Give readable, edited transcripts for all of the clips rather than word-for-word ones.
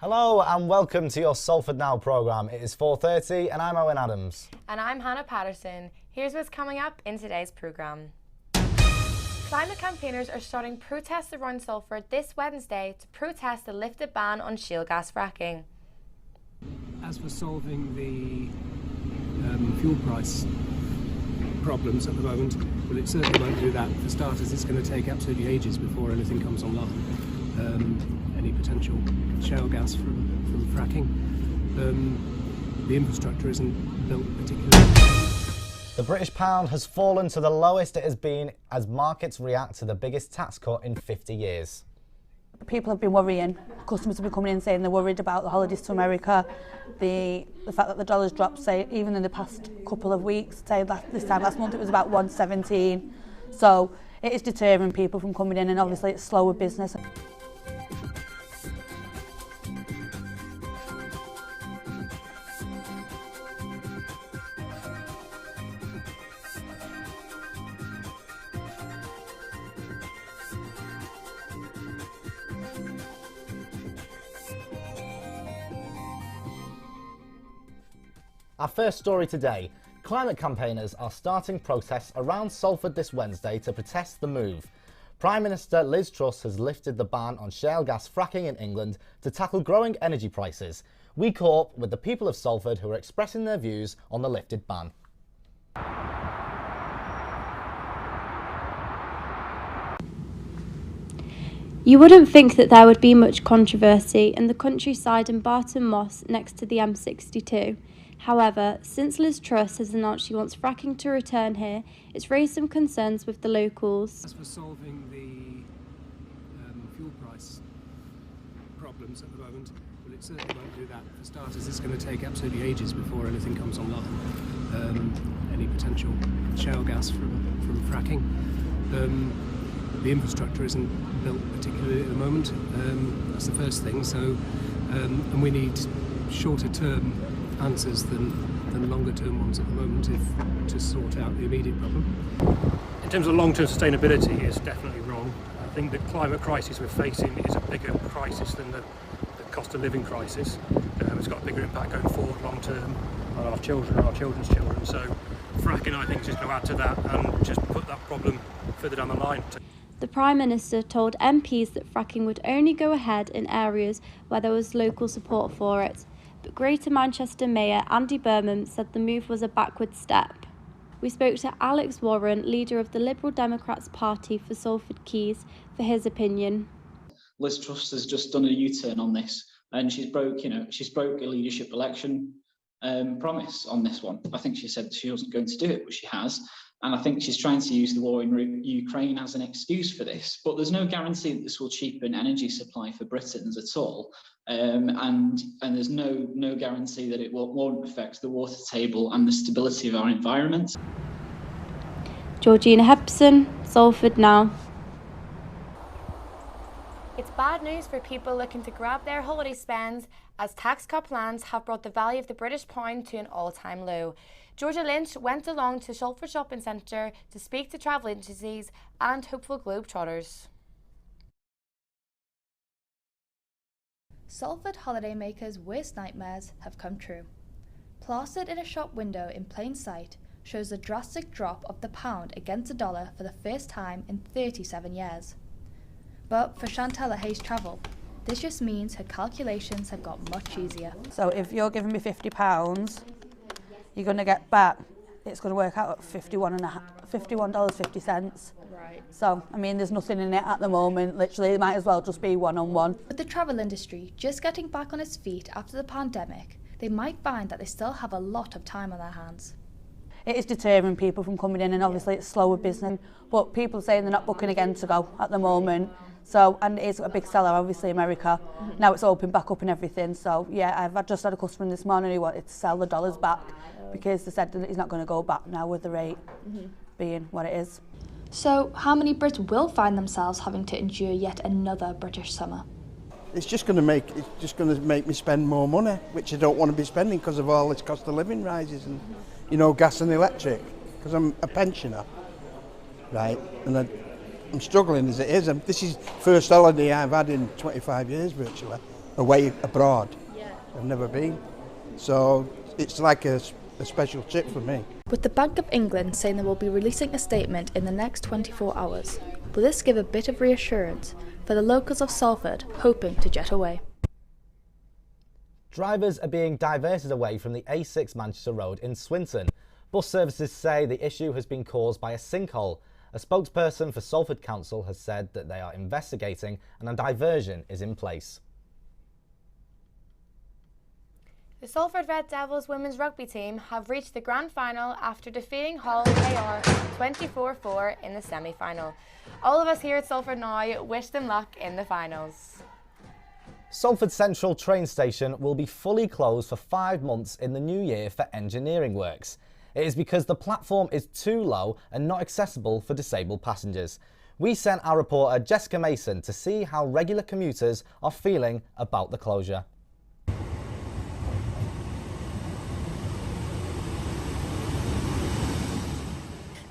Hello and welcome to your Salford Now programme. It is 4:30 and I'm Owen Adams. And I'm Hannah Patterson. Here's what's coming up in today's programme. Climate campaigners are starting protests around Salford this Wednesday to protest the lifted ban on shale gas fracking. As for solving the fuel price problems at the moment, well, it certainly won't do that. For starters, it's going to take absolutely ages before anything comes online. Any potential shale gas from fracking. The infrastructure isn't built particularly. The British pound has fallen to the lowest it has been as markets react to the biggest tax cut in 50 years. People have been worrying. Customers have been coming in saying they're worried about the holidays to America, the fact that the dollar's dropped, say, even in the past couple of weeks, say this time last month it was about 117. So it is deterring people from coming in, and obviously it's slower business. Our first story today. Climate campaigners are starting protests around Salford this Wednesday to protest the move. Prime Minister Liz Truss has lifted the ban on shale gas fracking in England to tackle growing energy prices. We caught up with the people of Salford who are expressing their views on the lifted ban. You wouldn't think that there would be much controversy in the countryside in Barton Moss next to the M62. However, since Liz Truss has announced she wants fracking to return here, it's raised some concerns with the locals. As for solving the fuel price problems at the moment, well, it certainly won't do that. For starters, it's going to take absolutely ages before anything comes online. Any potential shale gas from fracking. The infrastructure isn't built particularly at the moment. That's the first thing. So, and we need shorter term answers than longer term ones at the moment to sort out the immediate problem. In terms of long-term sustainability, it's definitely wrong. I think the climate crisis we're facing is a bigger crisis than the cost of living crisis. It's got a bigger impact going forward long-term on our children and our children's children. So fracking, I think, is just going to add to that and just put that problem further down the line. The Prime Minister told MPs that fracking would only go ahead in areas where there was local support for it. But Greater Manchester Mayor Andy Birmingham said the move was a backward step. We spoke to Alex Warren, leader of the Liberal Democrats Party for Salford Quays, for his opinion. Liz Truss has just done a U-turn on this, and she's broke a leadership election promise on this one. I think she said she wasn't going to do it, but she has. And I think she's trying to use the war in Ukraine as an excuse for this. But there's no guarantee that this will cheapen energy supply for Britons at all. And there's no guarantee that it won't affect the water table and the stability of our environment. Georgina Hepson, Salford Now. It's bad news for people looking to grab their holiday spends, as tax cut plans have brought the value of the British pound to an all-time low. Georgia Lynch went along to Salford Shopping Centre to speak to travel agencies and hopeful globetrotters. Salford holidaymakers' worst nightmares have come true. Plastered in a shop window in plain sight shows the drastic drop of the pound against the dollar for the first time in 37 years. But for Chantella Hayes Travel, this just means her calculations have got much easier. So if you're giving me £50, you're going to get back, it's going to work out at $51.50. Right. So, I mean, there's nothing in it at the moment. Literally, it might as well just be one-on-one. With the travel industry just getting back on its feet after the pandemic, they might find that they still have a lot of time on their hands. It is deterring people from coming in, and obviously it's slower business. But people saying they're not booking again to go at the moment. So, and it is a big seller, obviously, America. Now it's opened back up and everything. So, yeah, I've just had a customer this morning who wanted to sell the dollars back because they said that he's not going to go back now with the rate being what it is. So, how many Brits will find themselves having to endure yet another British summer? It's just going to make me spend more money, which I don't want to be spending because of all this cost of living rises and, you know, gas and electric. Because I'm a pensioner, right? And I'm struggling as it is. This is the first holiday I've had in 25 years virtually. away abroad. Yeah. I've never been. So it's like a special trip for me. With the Bank of England saying they will be releasing a statement in the next 24 hours, will this give a bit of reassurance for the locals of Salford hoping to jet away? Drivers are being diverted away from the A6 Manchester Road in Swinton. Bus services say the issue has been caused by a sinkhole. A spokesperson for Salford Council has said that they are investigating and a diversion is in place. The Salford Red Devils women's rugby team have reached the grand final after defeating Hull KR 24-4 in the semi-final. All of us here at Salford Now wish them luck in the finals. Salford Central train station will be fully closed for 5 months in the new year for engineering works. It is because the platform is too low and not accessible for disabled passengers. We sent our reporter Jessica Mason to see how regular commuters are feeling about the closure.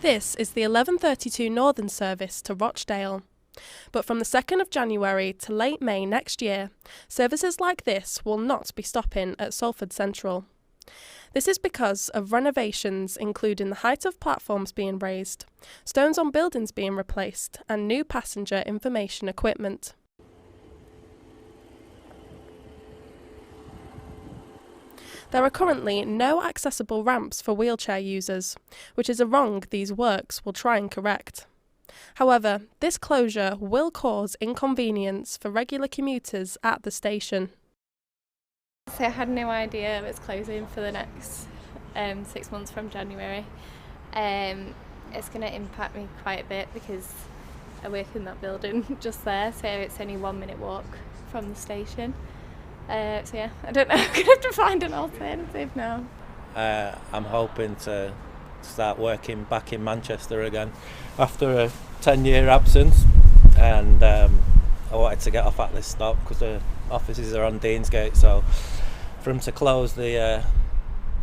This is the 11:32 Northern service to Rochdale. But from the 2nd of January to late May next year, services like this will not be stopping at Salford Central. This is because of renovations including the height of platforms being raised, stones on buildings being replaced and new passenger information equipment. There are currently no accessible ramps for wheelchair users, which is a wrong these works will try and correct. However, this closure will cause inconvenience for regular commuters at the station. So I had no idea it was closing for the next 6 months from January. It's going to impact me quite a bit because I work in that building just there, so it's only 1 minute walk from the station. So yeah, I don't know, I'm going to have to find an alternative now. I'm hoping to start working back in Manchester again after a 10-year absence, and I wanted to get off at this stop because the offices are on Deansgate, so for them to close the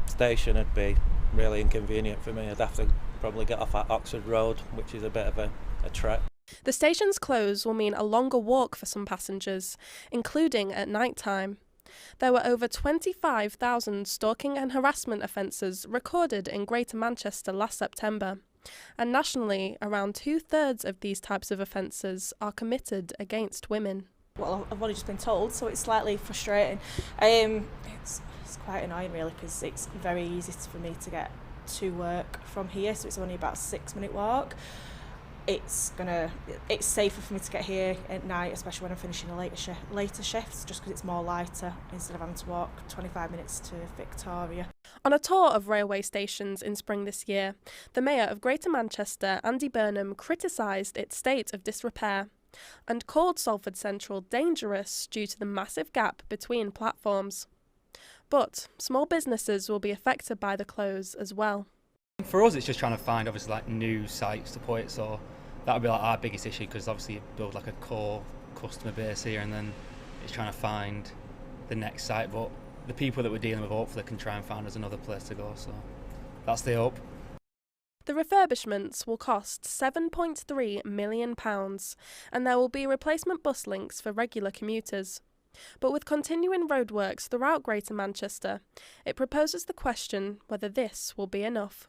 station would be really inconvenient for me. I'd have to probably get off at Oxford Road, which is a bit of a trek. The station's close will mean a longer walk for some passengers, including at night time. There were over 25,000 stalking and harassment offences recorded in Greater Manchester last September, and nationally around 2/3 of these types of offences are committed against women. Well, I've only just been told, so it's slightly frustrating. It's quite annoying really, because it's very easy for me to get to work from here, so it's only about a 6-minute walk. It's safer for me to get here at night, especially when I'm finishing a later shifts, just because it's more lighter instead of having to walk 25 minutes to Victoria. On a tour of railway stations in spring this year, the Mayor of Greater Manchester, Andy Burnham, criticised its state of disrepair and called Salford Central dangerous due to the massive gap between platforms. But small businesses will be affected by the close as well. For us, it's just trying to find obviously like new sites to put it, so that would be like our biggest issue, because obviously you build like a core customer base here, and then it's trying to find the next site. But the people that we're dealing with hopefully can try and find us another place to go, so that's the hope. The refurbishments will cost £7.3 million, and there will be replacement bus links for regular commuters. But with continuing roadworks throughout Greater Manchester, it proposes the question whether this will be enough.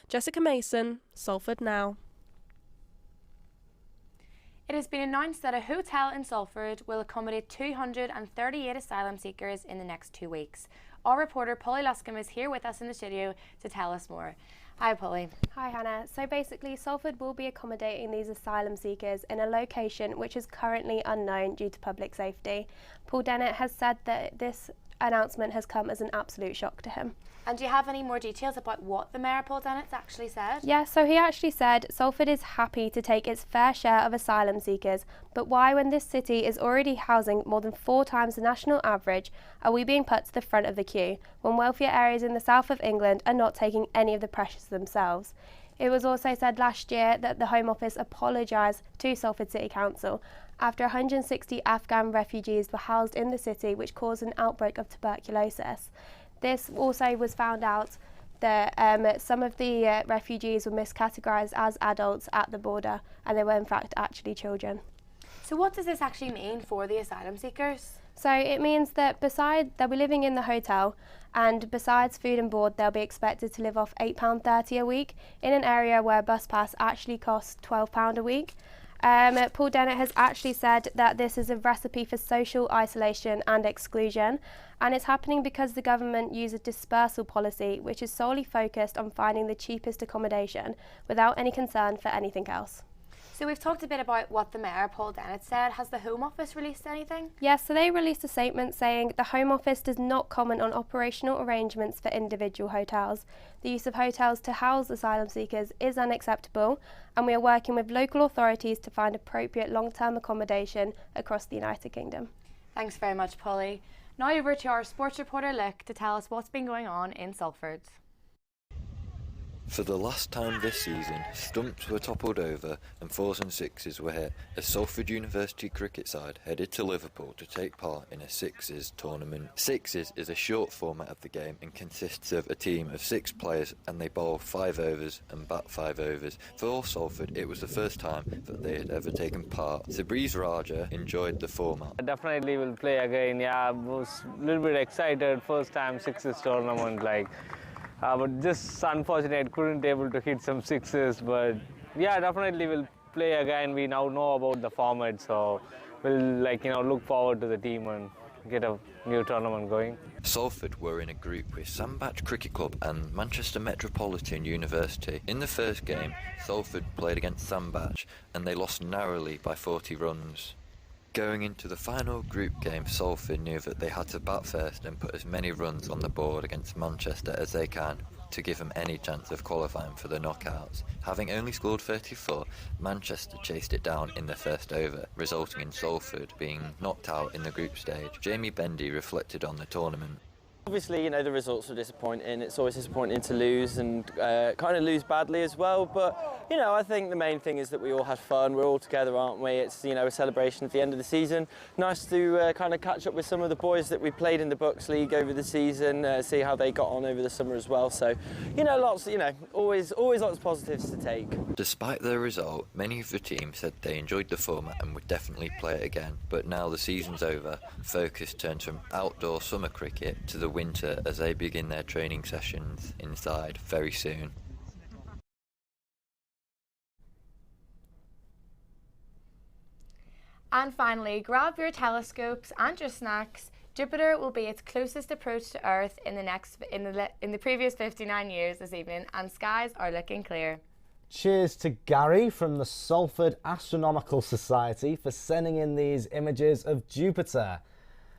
Jessica Mason, Salford Now. It has been announced that a hotel in Salford will accommodate 238 asylum seekers in the next 2 weeks. Our reporter Polly Luscombe is here with us in the studio to tell us more. Hi Polly. Hi Hannah. So basically Salford will be accommodating these asylum seekers in a location which is currently unknown due to public safety. Paul Dennett has said that this announcement has come as an absolute shock to him. And do you have any more details about what the Mayor Paul Dennett's actually said? Yeah, so he actually said Salford is happy to take its fair share of asylum seekers, but why, when this city is already housing more than 4 times the national average, are we being put to the front of the queue when wealthier areas in the south of England are not taking any of the pressures themselves? It was also said last year that the Home Office apologised to Salford City Council after 160 Afghan refugees were housed in the city, which caused an outbreak of tuberculosis. This also was found out that some of the refugees were miscategorised as adults at the border, and they were in fact actually children. So what does this actually mean for the asylum seekers? So it means that they'll be living in the hotel, and besides food and board, they'll be expected to live off £8.30 a week in an area where a bus pass actually costs £12 a week. Paul Dennett has actually said that this is a recipe for social isolation and exclusion, and it's happening because the government use a dispersal policy which is solely focused on finding the cheapest accommodation without any concern for anything else. So we've talked a bit about what the Mayor, Paul Dennett, said. Has the Home Office released anything? Yes, so they released a statement saying the Home Office does not comment on operational arrangements for individual hotels. The use of hotels to house asylum seekers is unacceptable, and we are working with local authorities to find appropriate long-term accommodation across the United Kingdom. Thanks very much, Polly. Now over to our sports reporter Luke to tell us what's been going on in Salford. For the last time this season, stumps were toppled over and 4s and 6s were hit as Salford University cricket side headed to Liverpool to take part in a 6s tournament. 6s is a short format of the game and consists of a team of 6 players, and they bowl 5 overs and bat 5 overs. For Salford, it was the first time that they had ever taken part. Sabreeze Raja enjoyed the format. Definitely will play again. Yeah, I was a little bit excited. First time 6s tournament, but just unfortunate, couldn't able to hit some 6s. But yeah, definitely will play again. We now know about the format, so we'll look forward to the team and get a new tournament going. Salford were in a group with Sandbach Cricket Club and Manchester Metropolitan University. In the first game, Salford played against Sandbach and they lost narrowly by 40 runs. Going into the final group game, Salford knew that they had to bat first and put as many runs on the board against Manchester as they can to give them any chance of qualifying for the knockouts. Having only scored 34, Manchester chased it down in the first over, resulting in Salford being knocked out in the group stage. Jamie Bendy reflected on the tournament. Obviously, the results were disappointing. It's always disappointing to lose and kind of lose badly as well. But, I think the main thing is that we all had fun. We're all together, aren't we? It's, a celebration at the end of the season. Nice to kind of catch up with some of the boys that we played in the Bucks League over the season, see how they got on over the summer as well. So, lots, always lots of positives to take. Despite the result, many of the teams said they enjoyed the format and would definitely play it again. But now the season's over, focus turns from outdoor summer cricket to the winter as they begin their training sessions inside very soon. And finally, grab your telescopes and your snacks. Jupiter will be its closest approach to Earth in the previous 59 years this evening, and skies are looking clear. Cheers to Gary from the Salford Astronomical Society for sending in these images of Jupiter.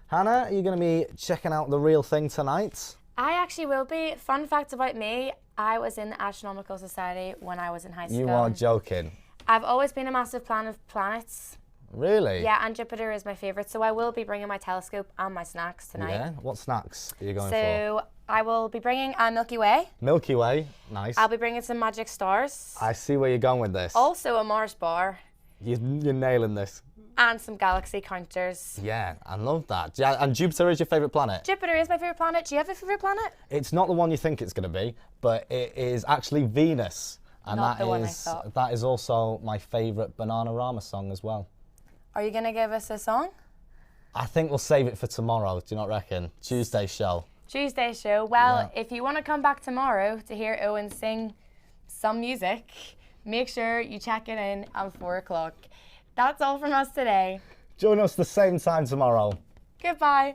Hannah, are you going to be checking out the real thing tonight? I actually will be. Fun fact about me, I was in the Astronomical Society when I was in high school. You are joking. I've always been a massive fan of planets. Really? Yeah, and Jupiter is my favourite, so I will be bringing my telescope and my snacks tonight. Yeah? What snacks are you going for? So I will be bringing a Milky Way. Milky Way, nice. I'll be bringing some magic stars. I see where you're going with this. Also a Mars bar. You're nailing this. And some galaxy counters. Yeah, I love that. Yeah, and Jupiter is your favourite planet? Jupiter is my favourite planet. Do you have a favourite planet? It's not the one you think it's going to be, but it is actually Venus. And Not the one I thought. that is also my favourite Bananarama song as well. Are you going to give us a song? I think we'll save it for tomorrow, do you not reckon? Tuesday's show. Tuesday's show. Well, if you want to come back tomorrow to hear Owen sing some music, make sure you check it in at 4 o'clock. That's all from us today. Join us the same time tomorrow. Goodbye.